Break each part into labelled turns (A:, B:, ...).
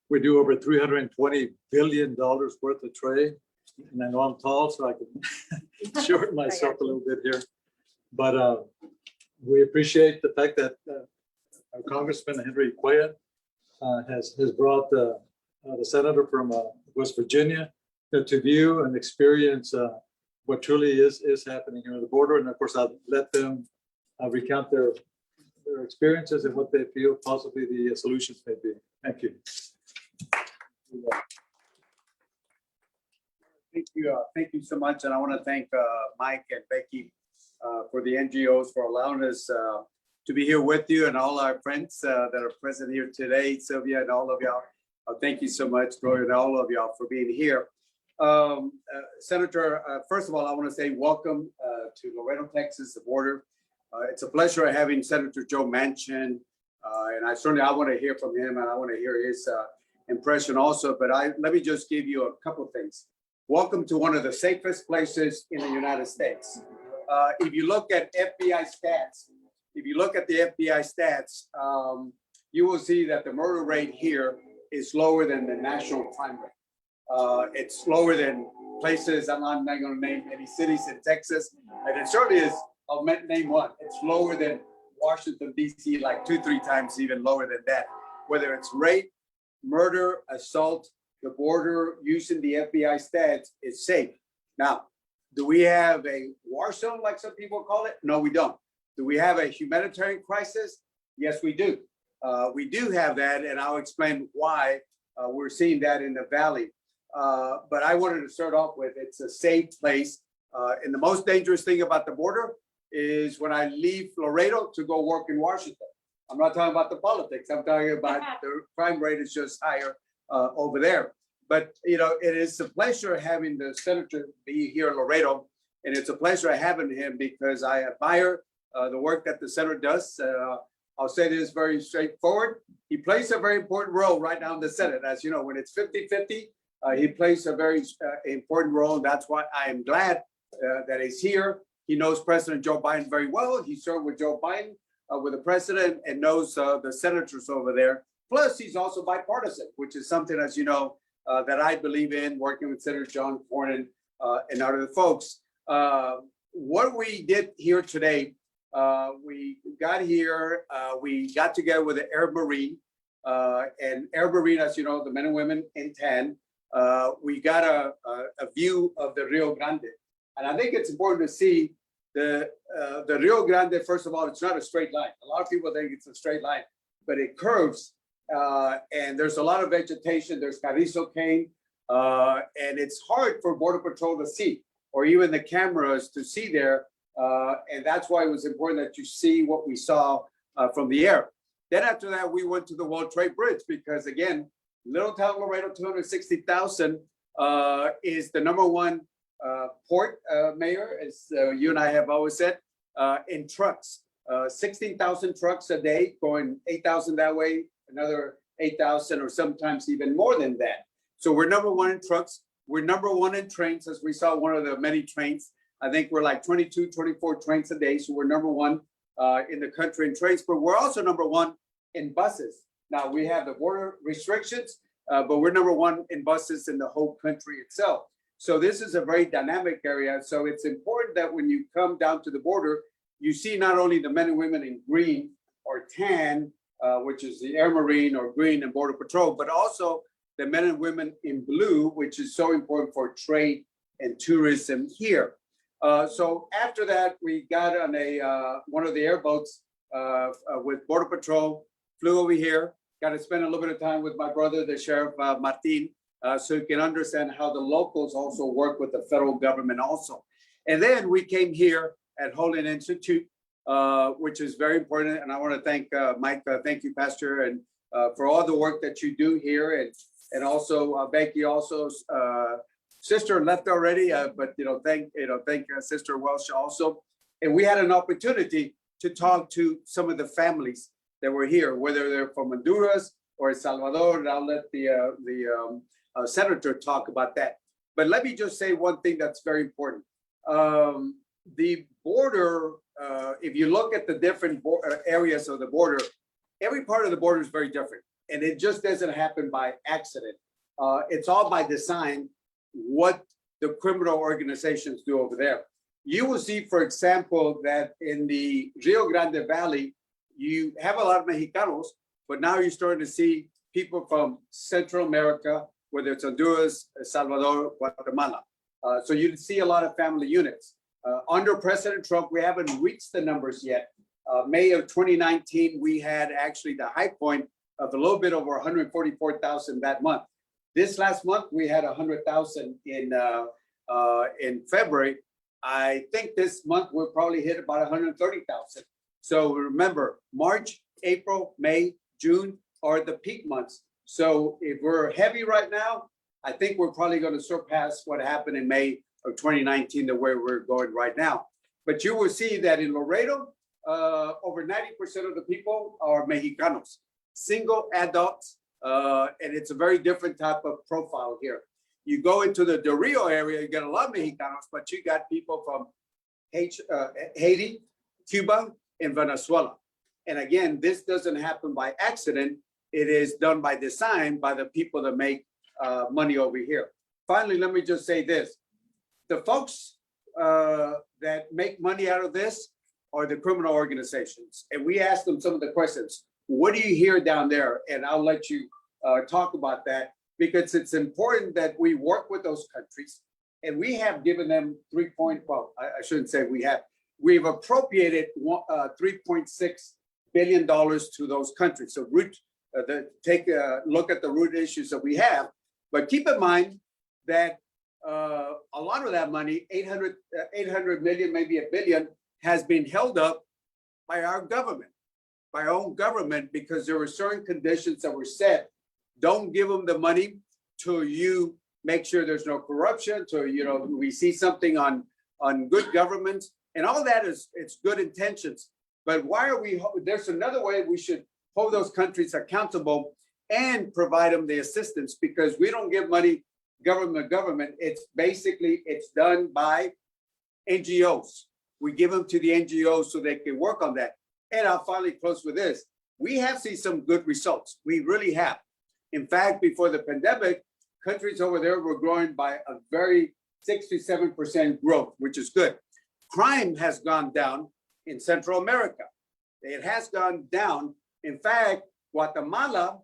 A: We do over $320 billion worth of trade. And I know I'm tall, so I can shorten myself a little bit here. But we appreciate the fact that our Congressman Henry Cuellar has brought the senator from West Virginia to view and experience what truly is happening here at the border. And of course, I'll let them recount their experiences and what they feel possibly the solutions may be. Thank you.
B: Thank you so much. And I want to thank Mike and Becky for the NGOs for allowing us to be here with you and all our friends that are present here today, Sylvia and all of y'all. Thank you so much, Gloria, and all of y'all for being here. Senator, first of all, I want to say welcome to Laredo, Texas, the border. It's a pleasure having Senator Joe Manchin, and I want to hear from him, and I want to hear his impression also. But let me just give you a couple of things. Welcome to one of the safest places in the United States. If you look at FBI stats, you will see that the murder rate here is lower than the national crime rate. It's lower than places, I'm not going to name any cities in Texas, and it certainly is, I'll name one. It's lower than Washington, D.C., like 2-3 times even lower than that. Whether it's rape, murder, assault, the border using the FBI stats is safe. Now, do we have a war zone like some people call it? No, we don't. Do we have a humanitarian crisis? Yes, we do. We do have that, and I'll explain why we're seeing that in the valley. But I wanted to start off with it's a safe place. And the most dangerous thing about the border is when I leave Laredo to go work in Washington. I'm not talking about the politics. I'm talking about the crime rate is just higher over there. But, you know, it is a pleasure having the senator be here in Laredo. And it's a pleasure having him because I admire the work that the senator does. I'll say this very straightforward. He plays a very important role right now in the Senate. As you know, when it's 50-50, he plays a very important role. And that's why I am glad that he's here. He knows President Joe Biden very well. He served with Joe Biden, with the president, and knows the senators over there. Plus, he's also bipartisan, which is something, as you know, that I believe in, working with Senator John Cornyn and other folks. What we did here today, we got here, we got together with the Air Marine, and Air Marine, as you know, the men and women in tan, we got a view of the Rio Grande. And I think it's important to see the Rio Grande. First of all, it's not a straight line. A lot of people think it's a straight line, but it curves. And there's a lot of vegetation. There's carrizo cane, and it's hard for Border Patrol to see, or even the cameras to see there. And that's why it was important that you see what we saw from the air. Then after that, we went to the World Trade Bridge because, again, Little Town Laredo, 260,000 is the #1 port, Mayor, as you and I have always said, in trucks. 16,000 trucks a day, going 8,000 that way, another 8,000 or sometimes even more than that. So we're #1 in trucks. We're #1 in trains, as we saw one of the many trains. I think we're like 22, 24 trains a day. So we're #1 in the country in trains, but we're also #1 in buses. Now we have the border restrictions, but we're #1 in buses in the whole country itself. So this is a very dynamic area. So it's important that when you come down to the border, you see not only the men and women in green or tan, which is the Air Marine, or green and Border Patrol, but also the men and women in blue, which is so important for trade and tourism here. So after that, we got on one of the airboats with Border Patrol, flew over here, got to spend a little bit of time with my brother, the Sheriff Martin, so you can understand how the locals also work with the federal government also. And then we came here at Holy Institute, which is very important. And I want to thank Mike, thank you, Pastor, and for all the work that you do here. And also Becky, also sister left already, but thank Sister Welsh also. And we had an opportunity to talk to some of the families that were here, whether they're from Honduras or El Salvador. And I'll let the senator talk about that. But let me just say one thing that's very important. The border, if you look at the different areas of the border, every part of the border is very different. And it just doesn't happen by accident. It's all by design what the criminal organizations do over there. You will see, for example, that in the Rio Grande Valley, you have a lot of Mexicanos, but now you're starting to see people from Central America, whether it's Honduras, El Salvador, Guatemala. So you see a lot of family units. Under President Trump, we haven't reached the numbers yet. May of 2019, we had actually the high point of a little bit over 144,000 that month. This last month, we had 100,000 in February. I think this month we'll probably hit about 130,000. So remember, March, April, May, June are the peak months. So if we're heavy right now, I think we're probably going to surpass what happened in May of 2019, the way we're going right now. But you will see that in Laredo, over 90% of the people are Mexicanos, single adults, and it's a very different type of profile here. You go into the Del Rio area, you get a lot of Mexicanos, but you got people from Haiti, Cuba, and Venezuela. And again, this doesn't happen by accident. It is done by design by the people that make money over here. Finally, let me just say this. The folks that make money out of this are the criminal organizations. And we asked them some of the questions. What do you hear down there? And I'll let you talk about that, because it's important that we work with those countries. And we have given them I shouldn't say we have. We've appropriated $3.6 billion to those countries. So take a look at the root issues that we have. But keep in mind that a lot of that money, 800 million, maybe $1 billion, has been held up by our government, by our own government, because there were certain conditions that were set. Don't give them the money till you make sure there's no corruption, till we see something on good government, and all that it's good intentions. But why are we? There's another way we should hold those countries accountable and provide them the assistance, because we don't give money government. It's done by NGOs. We give them to the NGOs so they can work on that. And I'll finally close with this. We have seen some good results. We really have. In fact, before the pandemic, countries over there were growing by a very 6 to 7% growth, which is good. Crime has gone down in Central America. It has gone down. In fact, Guatemala,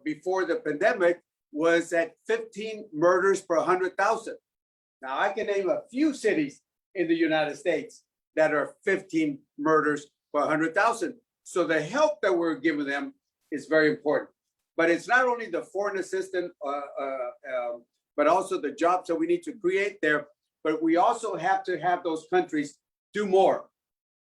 B: before the pandemic, was at 15 murders per 100,000. Now, I can name a few cities in the United States that are 15 murders per 100,000. So the help that we're giving them is very important. But it's not only the foreign assistance, but also the jobs that we need to create there. But we also have to have those countries do more,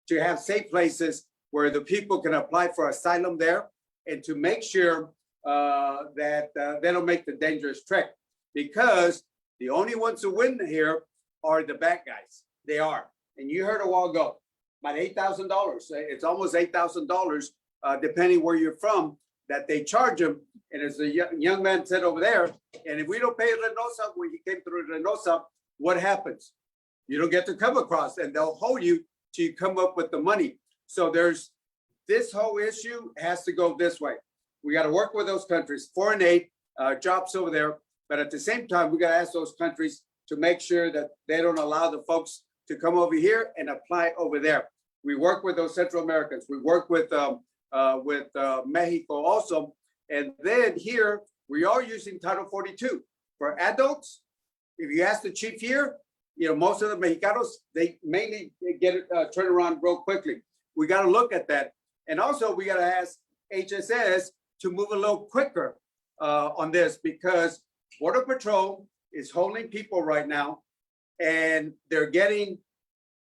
B: to have safe places where the people can apply for asylum there, and to make sure that they don't make the dangerous trek. Because the only ones who win here are the bad guys. They are. And you heard a while ago, about $8,000. It's almost $8,000, depending where you're from, that they charge them. And as the young man said over there, and if we don't pay Reynosa, when he came through Reynosa, what happens? You don't get to come across, and they'll hold you till you come up with the money. So there's this whole issue has to go this way. We got to work with those countries, foreign aid, jobs over there. But at the same time, we got to ask those countries to make sure that they don't allow the folks to come over here and apply over there. We work with those Central Americans. We work with Mexico also. And then here, we are using Title 42 for adults. If you ask the chief here, most of the Mexicanos, they mainly get it turned around real quickly. We got to look at that. And also, we got to ask HSS to move a little quicker on this, because Border Patrol is holding people right now, and they're getting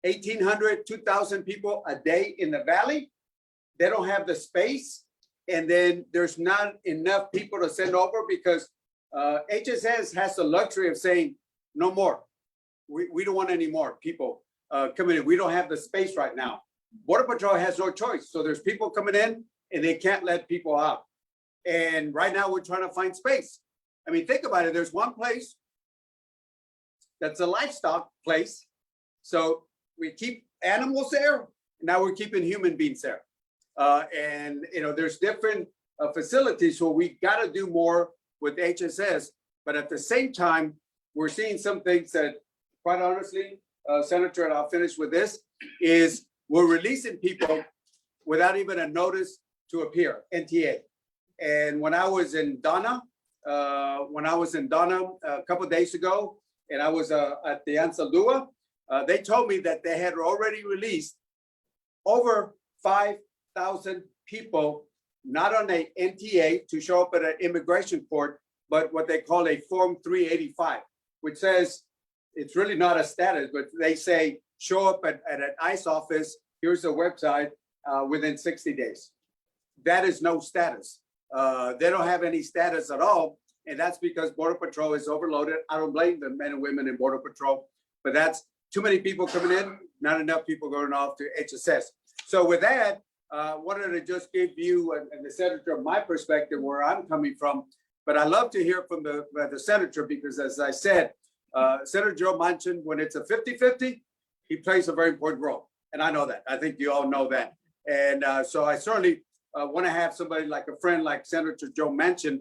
B: 1,800, 2,000 people a day in the valley. They don't have the space, and then there's not enough people to send over, because HSS has the luxury of saying, no more. We don't want any more people coming in. We don't have the space right now. Border Patrol has no choice. So there's people coming in, and they can't let people out. And right now we're trying to find space. I mean, think about it. There's one place that's a livestock place. So we keep animals there. Now we're keeping human beings there. And there's different facilities. So we got to do more with HSS. But at the same time, we're seeing some things that, quite honestly, Senator, and I'll finish with this, is we're releasing people without even a notice to appear, NTA. And when I was in Donna, a couple of days ago, and I was at the Ansaldúa, they told me that they had already released over 5,000 people, not on a NTA to show up at an immigration court, but what they call a Form 385, which says it's really not a status, but they say show up at an ICE office. Here's the website within 60 days. That is no status. They don't have any status at all. And that's because Border Patrol is overloaded. I don't blame the men and women in Border Patrol, but that's too many people coming in, not enough people going off to HSS. So with that, wanted to just give you and the Senator my perspective where I'm coming from. But I love to hear from the Senator because, as I said, Senator Joe Manchin, when it's a 50-50, he plays a very important role. And I know that. I think you all know that. And so I certainly want to have somebody like a friend like Senator Joe Manchin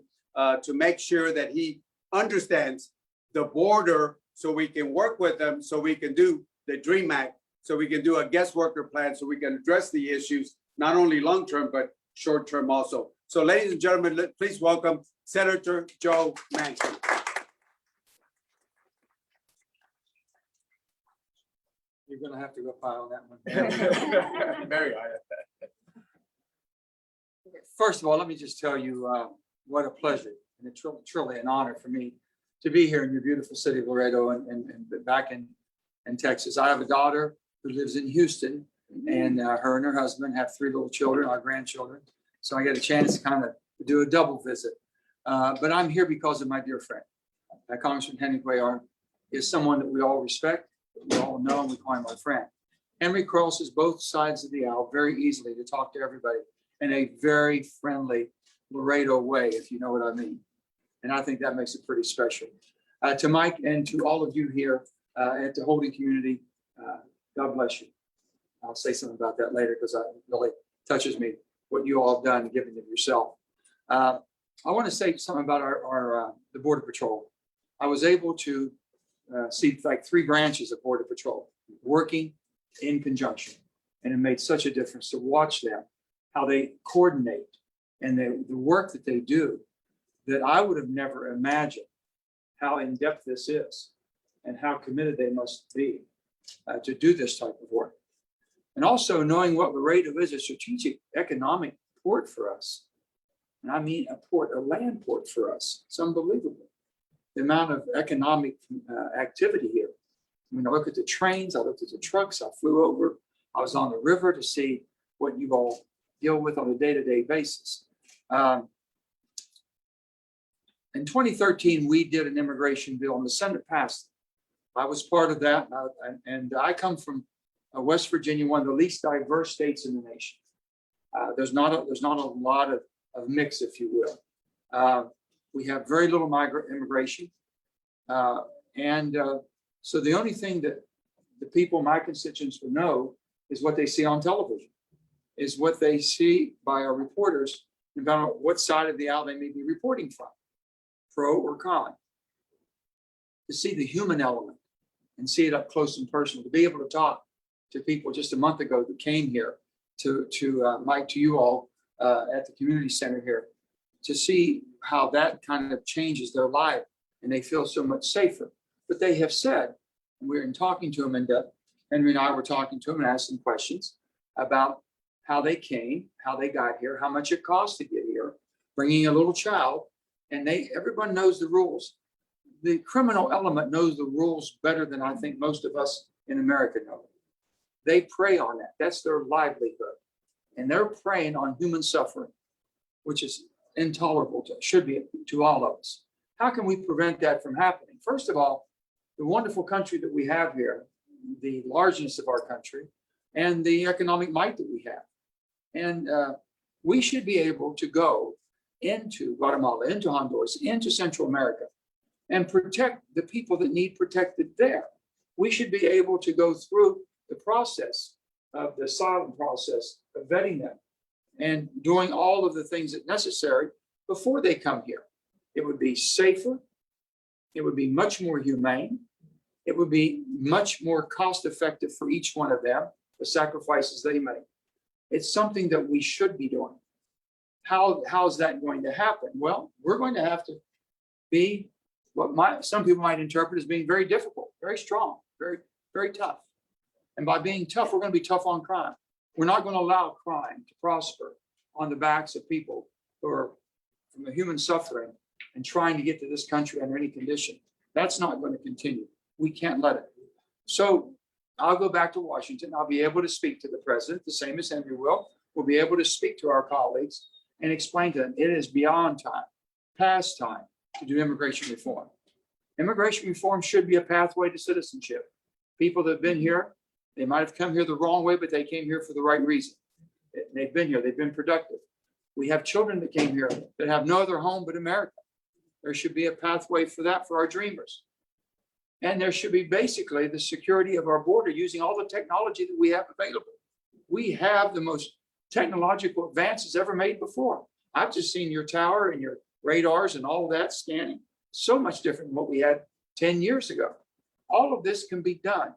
B: to make sure that he understands the border so we can work with them, so we can do the DREAM Act, so we can do a guest worker plan, so we can address the issues, not only long-term, but short-term also. So ladies and gentlemen, please welcome Senator Joe Manchin.
A: You're gonna have to go file on that one.
B: Very high.
C: First of all, let me just tell you what a pleasure and it's truly an honor for me to be here in your beautiful city of Laredo and back in Texas. I have a daughter who lives in Houston, and her and her husband have 3 little children, our grandchildren. So I get a chance to kind of do a double visit. But I'm here because of my dear friend. Congressman Henry Cuellar is someone that we all respect, that we all know, and we call him our friend. Henry crosses both sides of the aisle very easily to talk to everybody in a very friendly Laredo way, if you know what I mean. And I think that makes it pretty special. To Mike and to all of you here at the holding community, God bless you. I'll say something about that later because it really touches me what you all have done, giving of yourself. I want to say something about the Border Patrol. I was able to see like 3 branches of Border Patrol working in conjunction, and it made such a difference to watch them, how they coordinate and the work that they do, that I would have never imagined how in-depth this is and how committed they must be to do this type of work. And also knowing what Laredo is, a strategic economic port for us. And I mean a land port for us. It's unbelievable. The amount of economic activity here. I mean, I look at the trains, I looked at the trucks, I flew over, I was on the river to see what you all deal with on a day-to-day basis. In 2013, we did an immigration bill and the Senate passed it. I was part of that, and I come from West Virginia, one of the least diverse states in the nation. There's not a lot of mix, if you will. We have very little immigration, so the only thing that the people, my constituents, will know is what they see on television, is what they see by our reporters about what side of the aisle they may be reporting from, pro or con. To see the human element and see it up close and personal, to be able to talk to people just a month ago that came here to Mike, to you all at the community center here, to see how that kind of changes their life and they feel so much safer. But they have said, and we're in talking to them in depth, Henry and I were talking to them and asking questions about how they came, how they got here, how much it cost to get here, bringing a little child, and everyone knows the rules. The criminal element knows the rules better than I think most of us in America know. They prey on that. That's their livelihood. And they're preying on human suffering, which is intolerable, should be to all of us. How can we prevent that from happening? First of all, the wonderful country that we have here, the largeness of our country, and the economic might that we have. And we should be able to go into Guatemala, into Honduras, into Central America, and protect the people that need protected there. We should be able to go through the process of the asylum process of vetting them and doing all of the things that necessary before they come here. It would be safer. It would be much more humane. It would be much more cost effective for each one of them, the sacrifices they make. It's something that we should be doing. How is that going to happen? Well, we're going to have to be what some people might interpret as being very difficult, very strong, very, very tough. And by being tough, we're going to be tough on crime. We're not going to allow crime to prosper on the backs of people who are from the human suffering and trying to get to this country under any condition. That's not going to continue. We can't let it. So I'll go back to Washington. I'll be able to speak to the president, the same as Henry will. We'll be able to speak to our colleagues and explain to them it is beyond time, past time to do immigration reform. Immigration reform should be a pathway to citizenship. People that have been here, they might have come here the wrong way, but they came here for the right reason. They've been here, they've been productive. We have children that came here that have no other home but America. There should be a pathway for that for our dreamers. And there should be basically the security of our border using all the technology that we have available. We have the most technological advances ever made before. I've just seen your tower and your radars and all of that scanning. So much different than what we had 10 years ago. All of this can be done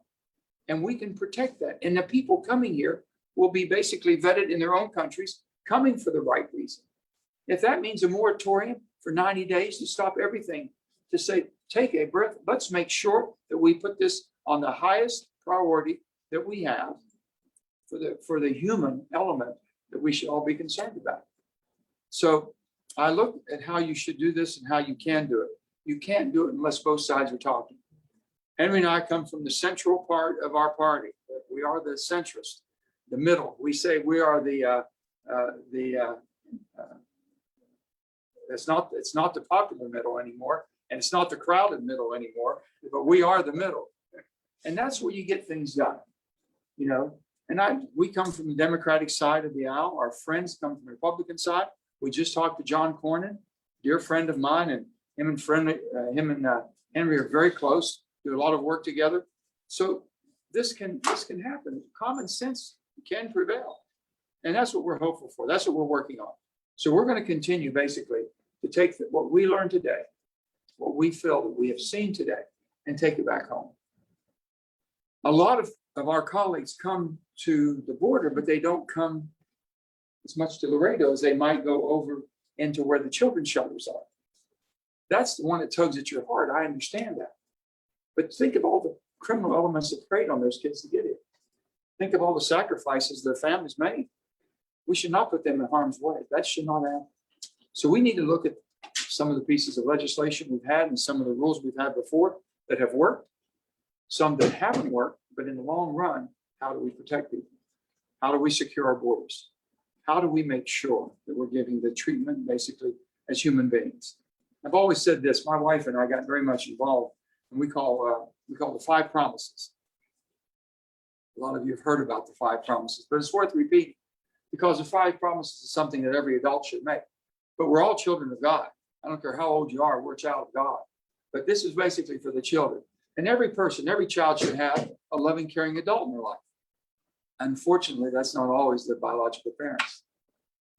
C: and we can protect that. And the people coming here will be basically vetted in their own countries, coming for the right reason. If that means a moratorium for 90 days to stop everything, to say, take a breath, let's make sure that we put this on the highest priority that we have for the human element that we should all be concerned about. So I look at how you should do this and how you can do it. You can't do it unless both sides are talking. Henry and I come from the central part of our party. We are the centrist, the middle. We say we are it's not the popular middle anymore, and it's not the crowded middle anymore, but we are the middle. And that's where you get things done, you know. And we come from the Democratic side of the aisle. Our friends come from the Republican side. We just talked to John Cornyn, dear friend of mine, and him and Henry are very close, do a lot of work together. So this can happen. Common sense can prevail. And that's what we're hopeful for. That's what we're working on. So we're going to continue basically to take what we learned today, what we feel that we have seen today, and take it back home. A lot of our colleagues come to the border, but they don't come as much to Laredo as they might go over into where the children's shelters are. That's the one that tugs at your heart. I understand that. But think of all the criminal elements that preyed on those kids to get here. Think of all the sacrifices their families made. We should not put them in harm's way. That should not happen. So we need to look at some of the pieces of legislation we've had and some of the rules we've had before that have worked, some that haven't worked, but in the long run, how do we protect people? How do we secure our borders? How do we make sure that we're giving the treatment basically as human beings? I've always said this, my wife and I got very much involved, and we call the 5 promises. A lot of you have heard about the 5 promises, but it's worth repeating because the 5 promises is something that every adult should make. But we're all children of God. I don't care how old you are, we're a child of God. But this is basically for the children. And every person, every child should have a loving, caring adult in their life. Unfortunately, that's not always the biological parents.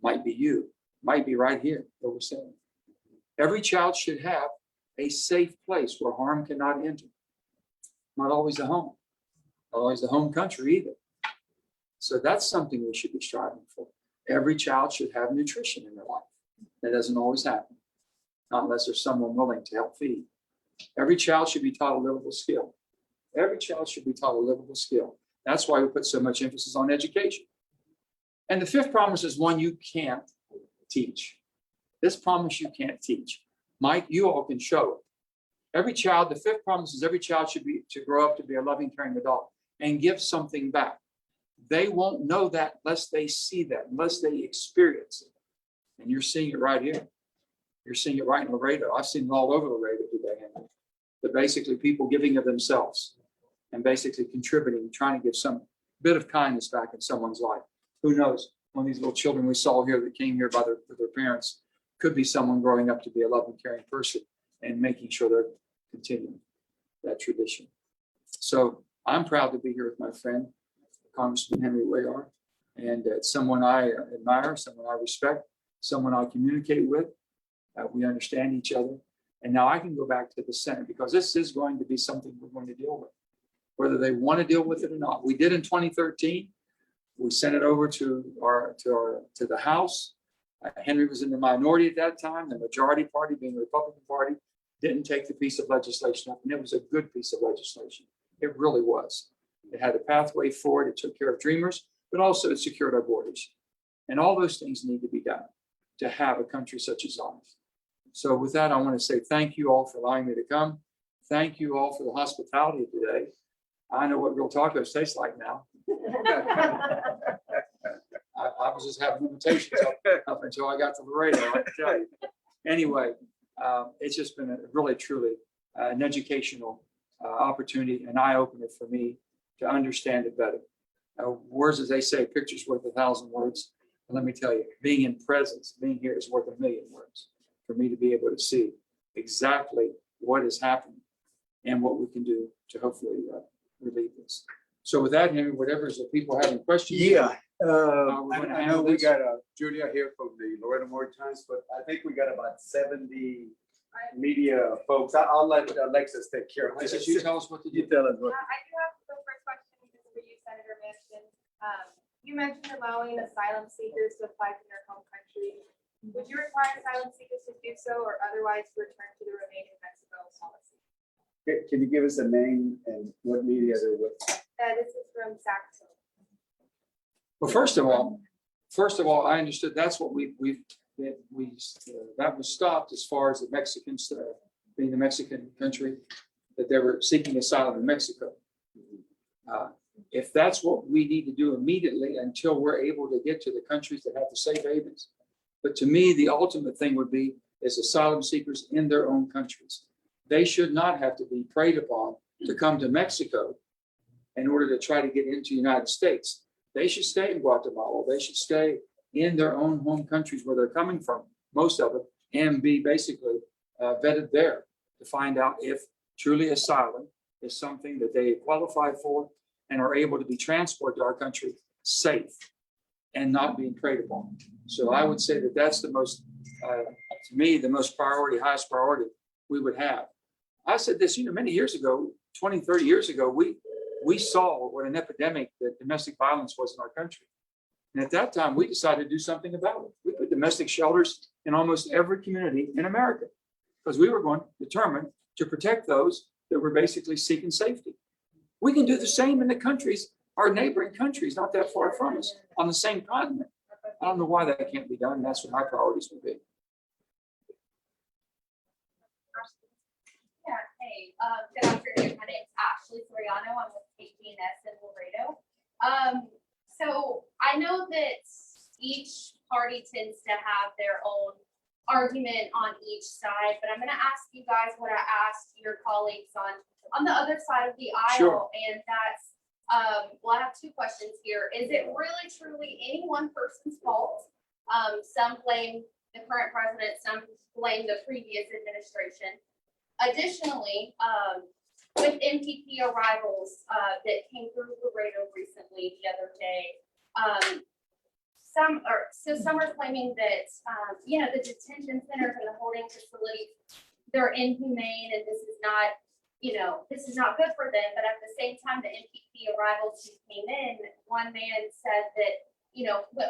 C: Might be you, might be right here, what we're saying. Every child should have a safe place where harm cannot enter. Not always the home, not always the home country either. So that's something we should be striving for. Every child should have nutrition in their life. That doesn't always happen, not unless there's someone willing to help feed. Every child should be taught a livable skill. Every child should be taught a livable skill. That's why we put so much emphasis on education. And the 5th promise is one you can't teach. This promise you can't teach. Mike, you all can show it. Every child, the 5th promise is every child should be to grow up to be a loving, caring adult and give something back. They won't know that unless they see that, unless they experience it. And you're seeing it right here. You're seeing it right in Laredo. I've seen it all over Laredo today. But basically people giving of themselves and basically contributing, trying to give some bit of kindness back in someone's life. Who knows? One of these little children we saw here that came here with their parents could be someone growing up to be a loving, caring person and making sure they're continuing that tradition. So I'm proud to be here with my friend, Congressman Henry Cuellar. And it's someone I admire, someone I respect, someone I communicate with. We understand each other. And now I can go back to the Senate because this is going to be something we're going to deal with, whether they want to deal with it or not. We did in 2013. We sent it over to the House. Henry was in the minority at that time. The majority party, being the Republican Party, didn't take the piece of legislation up, and it was a good piece of legislation. It really was. It had a pathway forward. It took care of dreamers, but also it secured our borders. And all those things need to be done to have a country such as ours. So with that, I want to say thank you all for allowing me to come. Thank you all for the hospitality today. I know what real tacos taste like now. I was just having limitations up until I got to Laredo, I can tell you. Anyway, it's just been a really, truly an educational opportunity, an eye-opener for me to understand it better. Words, as they say, pictures worth 1,000 words. And let me tell you, being in presence, being here is worth 1,000,000 words for me to be able to see exactly what is happening and what we can do to hopefully relieve this. So with that, Henry, whatever, is the people having questions?
B: Yeah,
C: we're gonna
B: I know
C: handle
B: we
C: this.
B: got Julia here from the Laredo Morning Times, but I think we got about 70 media folks. I'll let Alexis take care of
C: Alexis,
B: this.
C: you tell us what to
B: You
C: do.
B: tell us what.
D: I do have the first question is for you, Senator Manchin. You mentioned allowing asylum seekers to apply to their home country. Would you require asylum seekers to do so or otherwise return to the remaining Mexico policy?
B: Can you give us a name and what media they're with?
D: This is from Saxo.
C: Well, first of all, I understood that's what that was stopped as far as the Mexicans, being the Mexican country, that they were seeking asylum in Mexico. If that's what we need to do immediately until we're able to get to the countries that have the safe havens. But to me, the ultimate thing would be is asylum seekers in their own countries. They should not have to be preyed upon to come to Mexico in order to try to get into the United States. They should stay in Guatemala. They should stay in their own home countries where they're coming from, most of it, and be basically vetted there to find out if truly asylum is something that they qualify for and are able to be transported to our country safe and not being preyed upon. So I would say that that's the most, to me, the most priority, highest priority we would have. I said this, many years ago, 20, 30 years ago, we saw what an epidemic that domestic violence was in our country. And at that time, we decided to do something about it. We put domestic shelters in almost every community in America because we were going to determine to protect those that were basically seeking safety. We can do the same in the countries, our neighboring countries, not that far from us, on the same continent. I don't know why that can't be done. That's what my priorities would be.
E: Yeah, hey, good afternoon. My name's Ashley Soriano. I'm with KPNS in Laredo. So I know that each party tends to have their own argument on each side, but I'm going to ask you guys what I asked your colleagues on the other side of the aisle,
C: Sure.
E: And that's, well, I have two questions here. Is it really truly any one person's fault? Some blame the current president, some blame the previous administration. Additionally, with MPP arrivals that came through Laredo recently the other day, some are claiming that the detention centers and the holding facilities, they're inhumane and this is not good for them. But at the same time, the MPP arrivals who came in, one man said that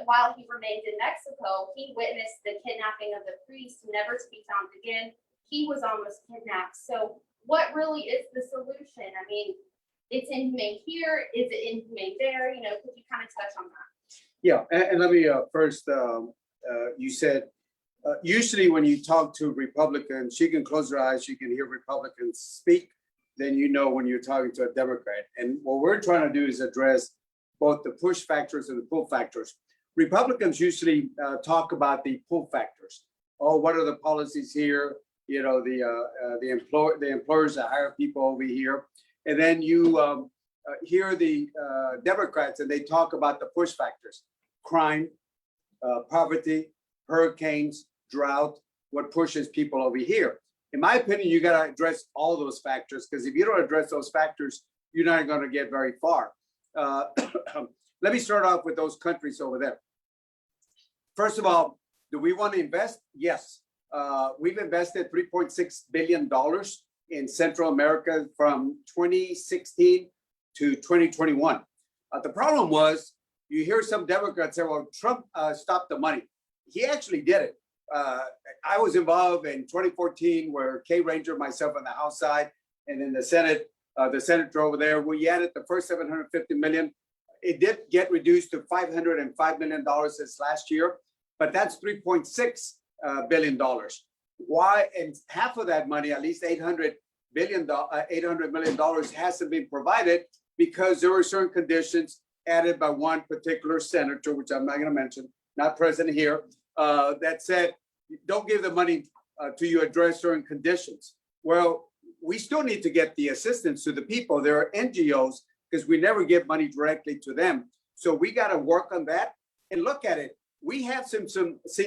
E: while he remained in Mexico, he witnessed the kidnapping of the priest, never to be found again. He was almost kidnapped. So what really is the solution? I mean, it's inhumane here. Is it inhumane there? Could you kind of touch on that?
B: Yeah, and let me first, you said, usually when you talk to Republicans, she can close her eyes, you can hear Republicans speak, then when you're talking to a Democrat. And what we're trying to do is address both the push factors and the pull factors. Republicans usually talk about the pull factors. Oh, what are the policies here? The employers that hire people over here. And then you hear the Democrats and they talk about the push factors: crime, poverty, hurricanes, drought, what pushes people over here. In my opinion, you got to address all those factors, because if you don't address those factors, you're not going to get very far. Let me start off with those countries over there. First of all, do we want to invest? Yes. We've invested $3.6 billion in Central America from 2016 to 2021. The problem was, you hear some Democrats say, well, Trump stopped the money. He actually did it. I was involved in 2014 where Kay Ranger, myself on the House side, and then the senator over there, we added the first $750 million. It did get reduced to $505 million this last year, but that's $3.6 billion. Why? And half of that money, at least $800 million hasn't been provided because there were certain conditions added by one particular senator, which I'm not going to mention, not present here, that said, don't give the money till you address certain conditions. Well, we still need to get the assistance to the people. There are NGOs, because we never give money directly to them. So we got to work on that and look at it. We have seen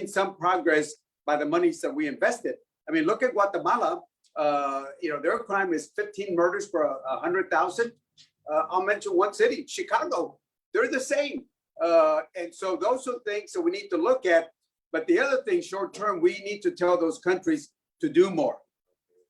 B: some progress by the monies that we invested. I mean, look at Guatemala. Their crime is 15 murders for 100,000. I'll mention one city, Chicago. They're the same. And so those are things that we need to look at. But the other thing, short term, we need to tell those countries to do more.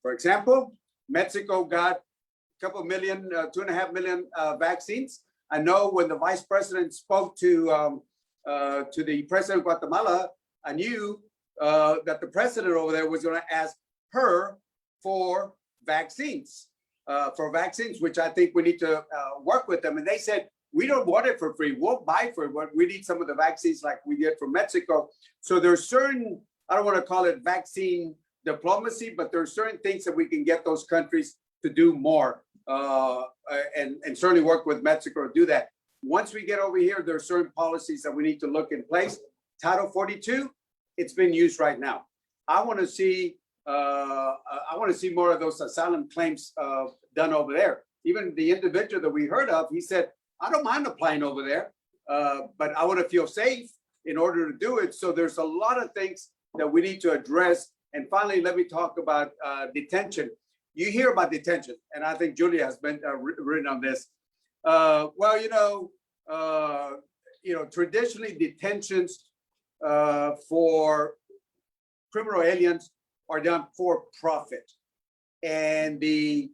B: For example, Mexico got a couple million, 2.5 million vaccines. I know when the vice president spoke to the president of Guatemala, I knew that the president over there was going to ask her for vaccines, which I think we need to work with them. And they said, we don't want it for free. We'll buy for it, but we need some of the vaccines like we did from Mexico. So there's certain, I don't want to call it vaccine diplomacy, but there's certain things that we can get those countries to do more and certainly work with Mexico to do that. Once we get over here, there are certain policies that we need to look in place. Title 42, it's been used right now. I want to see more of those asylum claims done over there. Even the individual that we heard of, he said, I don't mind applying over there, but I want to feel safe in order to do it. So there's a lot of things that we need to address. And finally, let me talk about detention. You hear about detention, and I think Julia has been written on this. Traditionally detentions for criminal aliens are done for profit. And the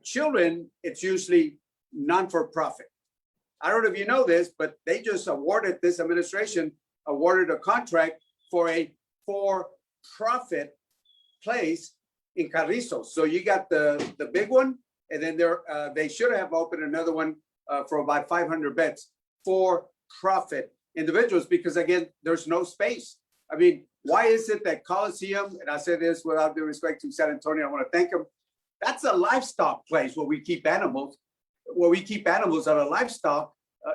B: children, it's usually non-for-profit. I don't know if you know this, but they just this administration awarded a contract for a for-profit place in Carrizo. So you got the big one, and then they should have opened another one for about 500 beds for profit individuals, because again, there's no space. I mean, why is it that Coliseum, and I say this without due respect to San Antonio, I want to thank them, that's a livestock place where we keep animals. Where we keep animals out of livestock.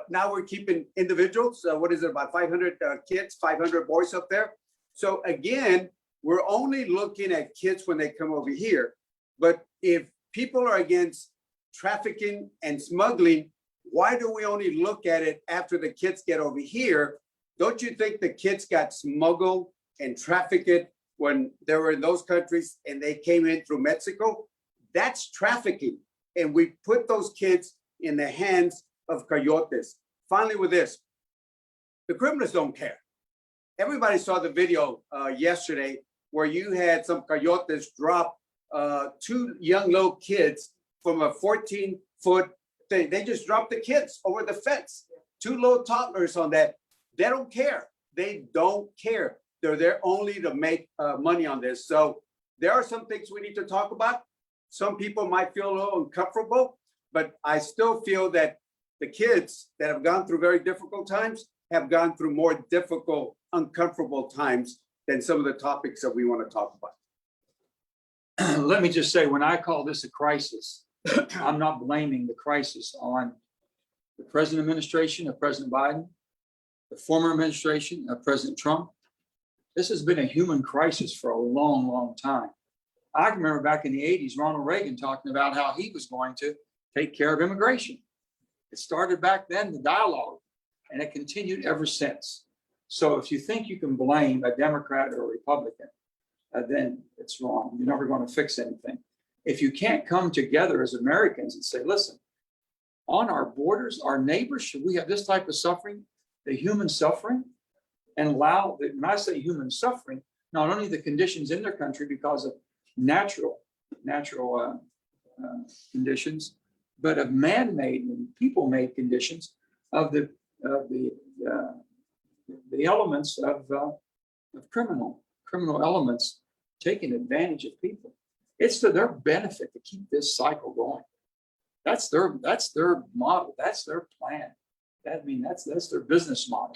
B: Now we're keeping individuals. What is it, about 500 kids, 500 boys up there? So again, we're only looking at kids when they come over here. But if people are against trafficking and smuggling, why do we only look at it after the kids get over here? Don't you think the kids got smuggled and trafficked when they were in those countries and they came in through Mexico? That's trafficking. And we put those kids in the hands of coyotes. Finally, with this, the criminals don't care. Everybody saw the video yesterday where you had some coyotes drop two young little kids from a 14-foot thing. They just dropped the kids over the fence. Two little toddlers on that. They don't care. They don't care. They're there only to make money on this. So there are some things we need to talk about. Some people might feel a little uncomfortable, but I still feel that the kids that have gone through very difficult times have gone through more difficult, uncomfortable times than some of the topics that we want to talk about.
C: Let me just say, when I call this a crisis, I'm not blaming the crisis on the present administration of President Biden, the former administration of President Trump. This has been a human crisis for a long, long time. I can remember back in the 80s, Ronald Reagan talking about how he was going to take care of immigration. It started back then, the dialogue, and it continued ever since. So if you think you can blame a Democrat or a Republican, then it's wrong. You're never going to fix anything. If you can't come together as Americans and say, listen, on our borders, our neighbors, should we have this type of suffering, the human suffering? And allow, when I say human suffering, not only the conditions in their country because of natural conditions, but of man-made and people-made conditions of the elements of criminal elements taking advantage of people. It's to their benefit to keep this cycle going. That's their model. That's their plan. That's their business model.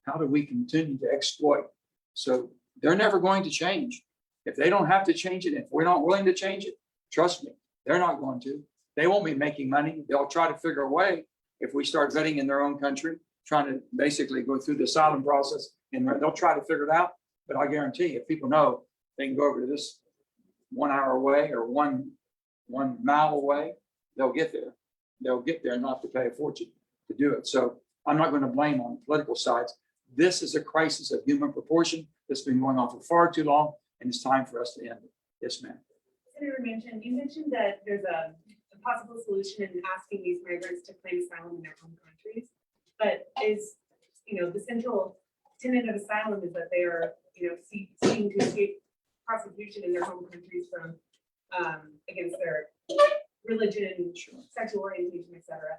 C: How do we continue to exploit? So they're never going to change. If they don't have to change it, if we're not willing to change it, trust me, they're not going to. They won't be making money. They'll try to figure a way if we start vetting in their own country, trying to basically go through the asylum process, and they'll try to figure it out. But I guarantee you, if people know they can go over to this 1 hour away or one mile away, they'll get there. They'll get there and not have to pay a fortune to do it. So I'm not going to blame on political sides. This is a crisis of human proportion that's been going on for far too long, and it's time for us to end it. Yes, ma'am.
F: Senator Manchin, you mentioned that there's a possible solution in asking these migrants to claim asylum in their home countries, but is, the central tenet of asylum is that they are, seeking to escape prosecution in their home countries from against their religion, sexual orientation, etc.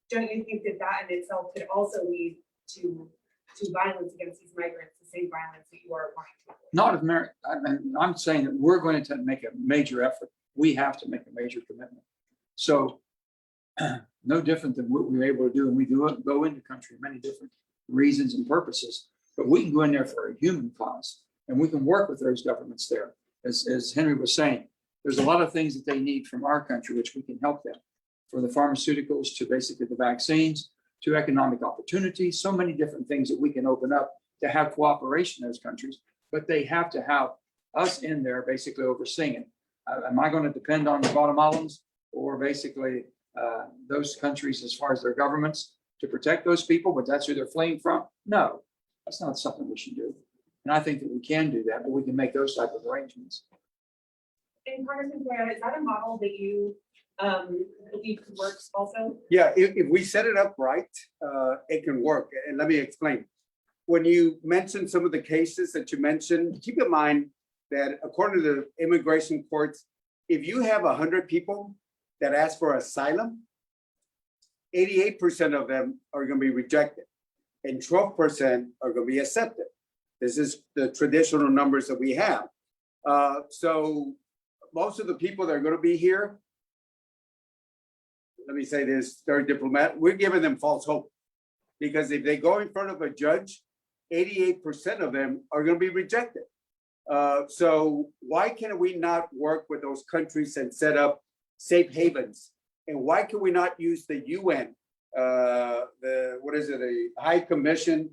F: Don't you think that in itself could also lead to violence against these migrants, the same violence that you are wanting to avoid?
C: Not if Mary, I'm saying that we're going to make a major effort. We have to make a major commitment. So no different than what we were able to do, and we do it, go into country for many different reasons and purposes, but we can go in there for a human cause, and we can work with those governments there. As Henry was saying, there's a lot of things that they need from our country, which we can help them, from the pharmaceuticals to basically the vaccines, to economic opportunities, so many different things that we can open up to have cooperation in those countries, but they have to have us in there basically overseeing it. Am I going to depend on the Guatemalans or basically those countries as far as their governments to protect those people, but that's who they're fleeing from? No, that's not something we should do. And I think that we can do that, but we can make those type of arrangements.
F: And Congressman Cuellar, is that a model that you believe could work also?
B: Yeah, if we set it up right, it can work. And let me explain. When you mentioned some of the cases that you mentioned, keep in mind that according to the immigration courts, if you have 100 people that ask for asylum, 88% of them are going to be rejected and 12% are going to be accepted. This is the traditional numbers that we have. So most of the people that are going to be here, let me say this very diplomatic, we're giving them false hope, because if they go in front of a judge, 88% of them are going to be rejected. So why can we not work with those countries and set up safe havens? And why can we not use the UN, the High Commission?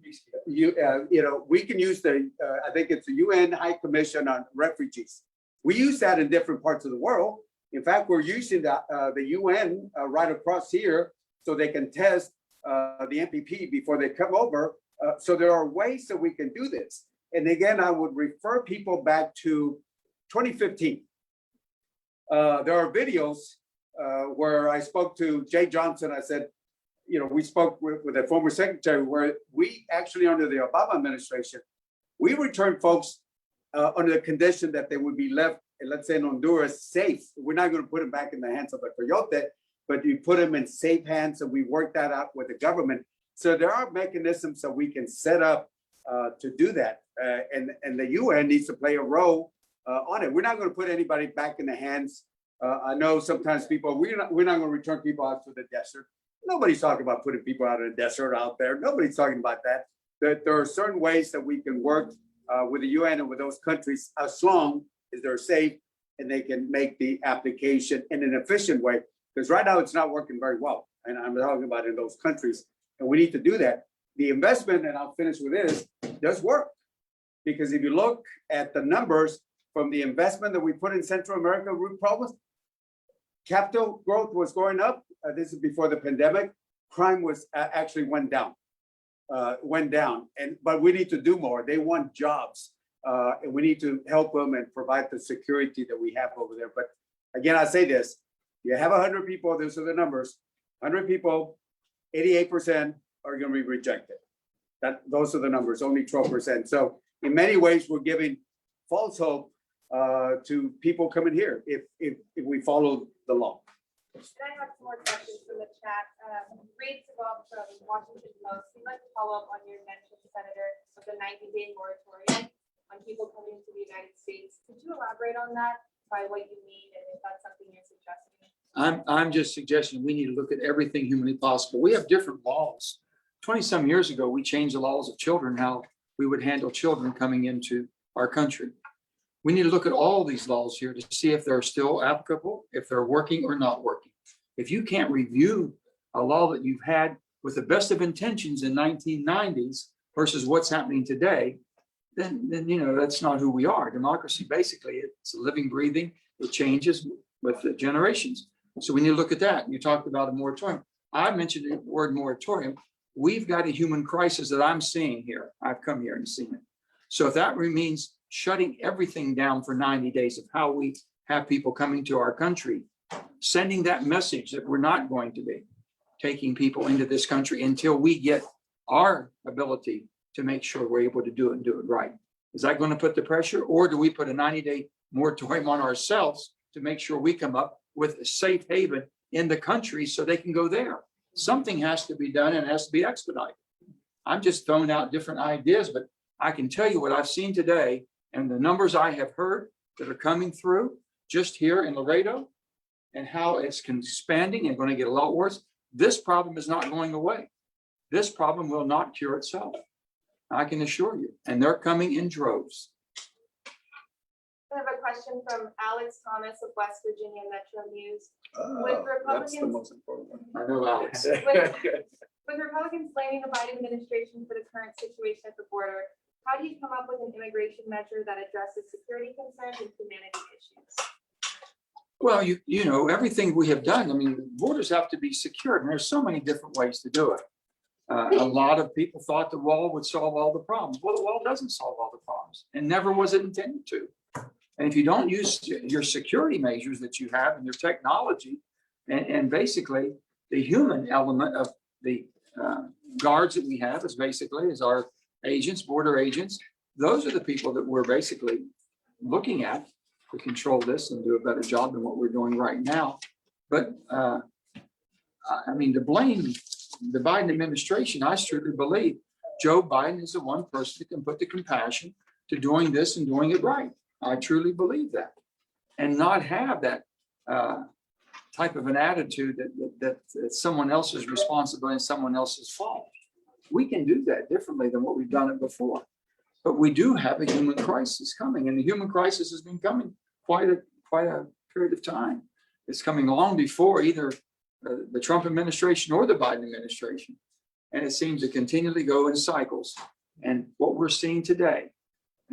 B: We can use I think it's the UN High Commission on Refugees. We use that in different parts of the world. In fact, we're using the UN right across here so they can test the MPP before they come over. So there are ways that we can do this. And again, I would refer people back to 2015. There are videos where I spoke to Jay Johnson. I said, we spoke with a former secretary where we actually, under the Obama administration, we returned folks under the condition that they would be left, let's say in Honduras, safe. We're not going to put them back in the hands of a coyote, but you put them in safe hands, and we worked that out with the government. So there are mechanisms that we can set up to do that. And the UN needs to play a role on it. We're not going to put anybody back in the hands. I know sometimes people, we're not going to return people out to the desert. Nobody's talking about putting people out in the desert out there. Nobody's talking about that. There are certain ways that we can work with the UN and with those countries as long as they're safe and they can make the application in an efficient way. Because right now it's not working very well. And I'm talking about in those countries. And we need to do that. The investment, and I'll finish with this, does work. Because if you look at the numbers from the investment that we put in Central America root problems, capital growth was going up. This is before the pandemic. Crime was actually went down. But we need to do more. They want jobs. And we need to help them and provide the security that we have over there. But again, I say this, you have 100 people, those are the numbers. 100 people, 88% are going to be rejected. Those are the numbers, only 12%. So in many ways, we're giving false hope to people coming here if we follow the law.
D: And I have some more questions from the chat. Reed Segal from Washington Post, he'd like to follow up on your mention, Senator, of the 90-day moratorium on people coming to the United States. Could you elaborate on that by what you mean and if that's something you're suggesting?
C: I'm just suggesting we need to look at everything humanly possible. We have different laws. 20-some years ago, we changed the laws of children, how we would handle children coming into our country. We need to look at all these laws here to see if they're still applicable, if they're working or not working. If you can't review a law that you've had with the best of intentions in 1990s versus what's happening today, then you know, that's not who we are. Democracy, basically, it's a living, breathing, it changes with the generations. So we need to look at that. You talked about a moratorium. I mentioned the word moratorium. We've got a human crisis that I'm seeing here. I've come here and seen it. So if that means shutting everything down for 90 days of how we have people coming to our country, sending that message that we're not going to be taking people into this country until we get our ability to make sure we're able to do it and do it right. Is that going to put the pressure, or do we put a 90-day moratorium on ourselves to make sure we come up with a safe haven in the country so they can go there? Something has to be done and it has to be expedited. I'm just throwing out different ideas, but I can tell you what I've seen today and the numbers I have heard that are coming through just here in Laredo and how it's expanding and going to get a lot worse. This problem is not going away. This problem will not cure itself. I can assure you, and they're coming in droves.
D: I have a question from Alex Thomas of West Virginia Metro News.
B: That's the most important one.
C: I know, Alex.
D: With Republicans blaming the Biden administration for the current situation at the border, how do you come up with an immigration measure that addresses security concerns and humanity issues?
C: Well, you know, everything we have done, I mean, borders have to be secured, and there's so many different ways to do it. A lot of people thought the wall would solve all the problems. Well, the wall doesn't solve all the problems, and never was it intended to. And if you don't use your security measures that you have and your technology, and basically the human element of the guards that we have is our agents, border agents. Those are the people that we're basically looking at to control this and do a better job than what we're doing right now. But I mean, to blame the Biden administration, I truly believe Joe Biden is the one person that can put the compassion to doing this and doing it right. I truly believe that, and not have that type of an attitude that someone else's responsibility and someone else's fault. We can do that differently than what we've done it before. But we do have a human crisis coming, and the human crisis has been coming quite a period of time. It's coming long before either the Trump administration or the Biden administration. And it seems to continually go in cycles. And what we're seeing today,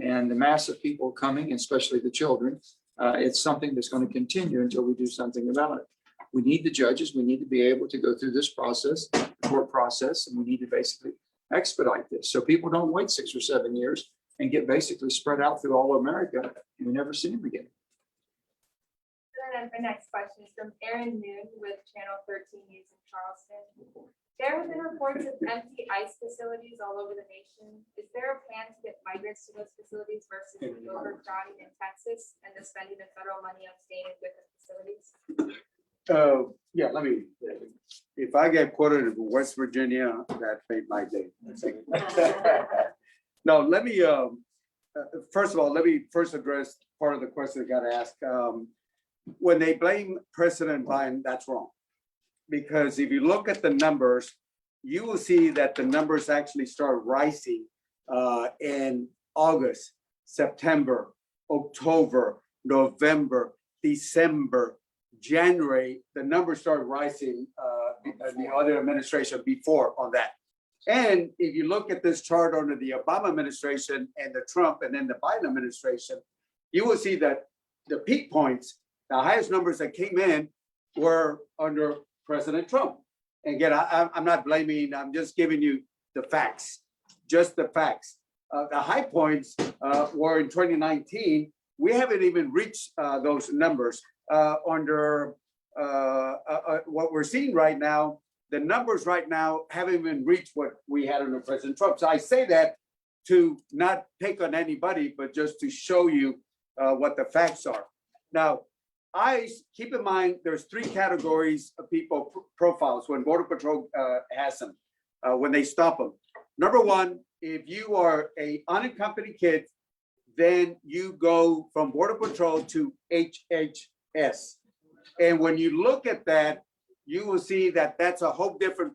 C: and the mass of people coming, especially the children, it's something that's going to continue until we do something about it. We need the judges. We need to be able to go through this process, the court process, and we need to basically expedite this so people don't wait 6 or 7 years and get basically spread out through all of America and we never see them again.
D: And then my next question is from Aaron Moon with Channel 13 News in Charleston. There have been reports of empty ICE facilities all over the nation. Is there a plan to get migrants to those facilities versus the overcrowding in Texas and the spending of federal money on staying in different facilities?
B: Yeah, if I get quoted in West Virginia, that made my day. No, let me, first of all, let me first address part of the question that got asked. When they blame President Biden, that's wrong. Because if you look at the numbers, you will see that the numbers actually start rising in August, September, October, November, December, January. The numbers started rising the other administration before on that. And if you look at this chart under the Obama administration and the Trump and then the Biden administration, you will see that the peak points, the highest numbers that came in were under President Trump. And again, I'm not blaming, I'm just giving you the facts, just the facts. The high points were in 2019. We haven't even reached those numbers under what we're seeing right now, the numbers right now haven't even reached what we had under President Trump. So I say that to not pick on anybody, but just to show you what the facts are. Now, ICE, keep in mind, there's 3 categories of people profiles when Border Patrol has them, when they stop them. Number 1, if you are a unaccompanied kid, then you go from Border Patrol to HHS. And when you look at that, you will see that that's a whole different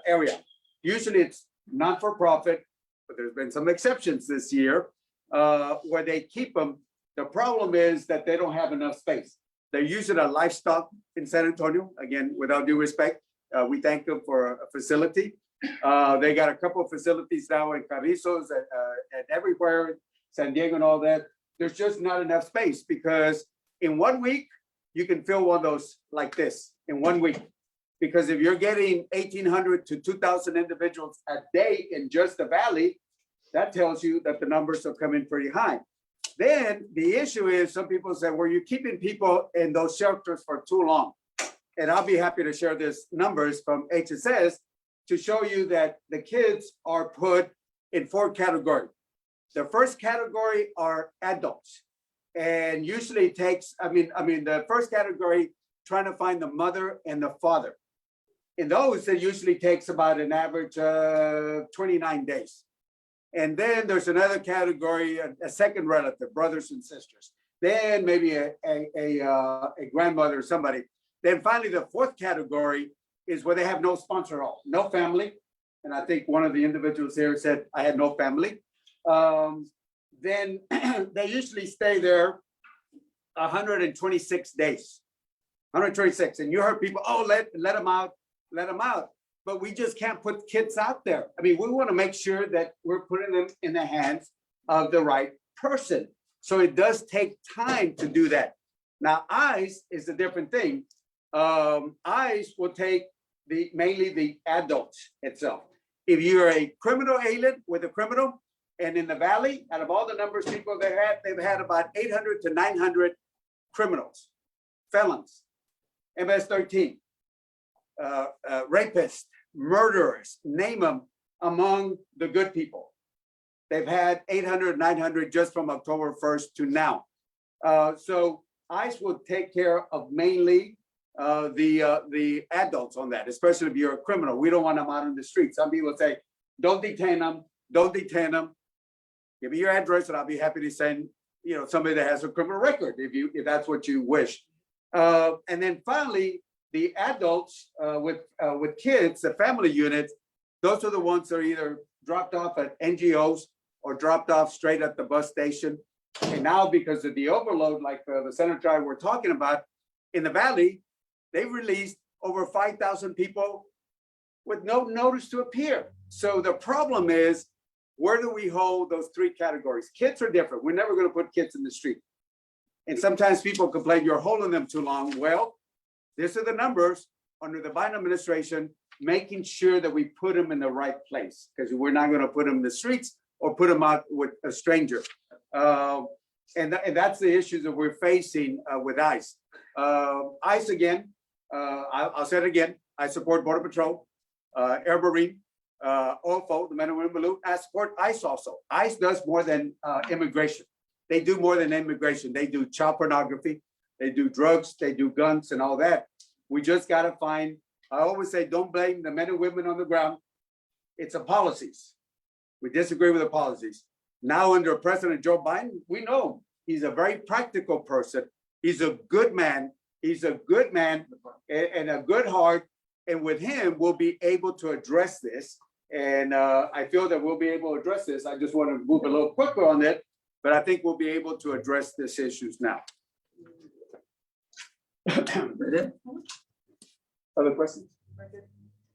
B: area. Usually it's not for profit, but there's been some exceptions this year where they keep them. The problem is that they don't have enough space. They're using a livestock in San Antonio. Again, without due respect, we thank them for a facility. They got a couple of facilities now in Carrizos and everywhere, San Diego and all that. There's just not enough space because in 1 week, you can fill one of those like this in 1 week. Because if you're getting 1,800 to 2,000 individuals a day in just the valley, that tells you that the numbers are coming pretty high. Then the issue is some people say, well, you're keeping people in those shelters for too long. And I'll be happy to share these numbers from HSS to show you that the kids are put in 4 categories. The first category are adults. And usually it takes, the first category, trying to find the mother and the father. In those, it usually takes about an average 29 days. And then there's another category, a second relative, brothers and sisters. Then maybe a grandmother or somebody. Then finally, the 4th category is where they have no sponsor at all, no family. And I think one of the individuals here said, I had no family. Then they usually stay there 126 days, 126. And you heard people, oh, let them out, let them out. But we just can't put kids out there. I mean, we want to make sure that we're putting them in the hands of the right person. So it does take time to do that. Now, ICE is a different thing. ICE will take mainly the adults itself. If you're a criminal alien with a criminal, and in the valley, out of all the numbers of people they've had about 800 to 900 criminals, felons, MS-13, rapists, murderers, name them, among the good people. They've had 800, 900 just from October 1st to now. So ICE will take care of mainly the adults on that, especially if you're a criminal. We don't want them out on the street. Some people say, don't detain them, don't detain them. Give me your address and I'll be happy to send, somebody that has a criminal record if that's what you wish. And then finally, the adults with kids, the family units, those are the ones that are either dropped off at NGOs or dropped off straight at the bus station. And now because of the overload, like the senator we're talking about, in the valley, they've released over 5,000 people with no notice to appear. So the problem is, where do we hold those 3 categories? Kids are different. We're never going to put kids in the street. And sometimes people complain you're holding them too long. Well, these are the numbers under the Biden administration, making sure that we put them in the right place, because we're not going to put them in the streets or put them out with a stranger. And that's the issues that we're facing with ICE. ICE, again, I'll say it again, I support Border Patrol, Air Marine, OFO, the men and women blue. I support ICE also. ICE does more than immigration. They do more than immigration. They do child pornography, they do drugs, they do guns and all that. We just got to find, I always say, don't blame the men and women on the ground. It's the policies. We disagree with the policies. Now under President Joe Biden, we know he's a very practical person. He's a good man. He's a good man and a good heart. And with him, we'll be able to address this. And I feel that we'll be able to address this. I just want to move a little quicker on it, but I think we'll be able to address these issues now. Other questions?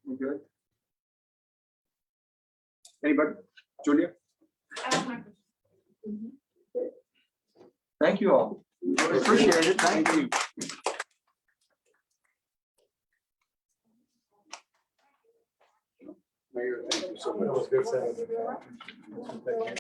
B: We good? Anybody? Julia?
C: Thank you all. Appreciate it. Thank you.
B: Mayor, thank you so
A: That
B: much.
A: was good, Senator.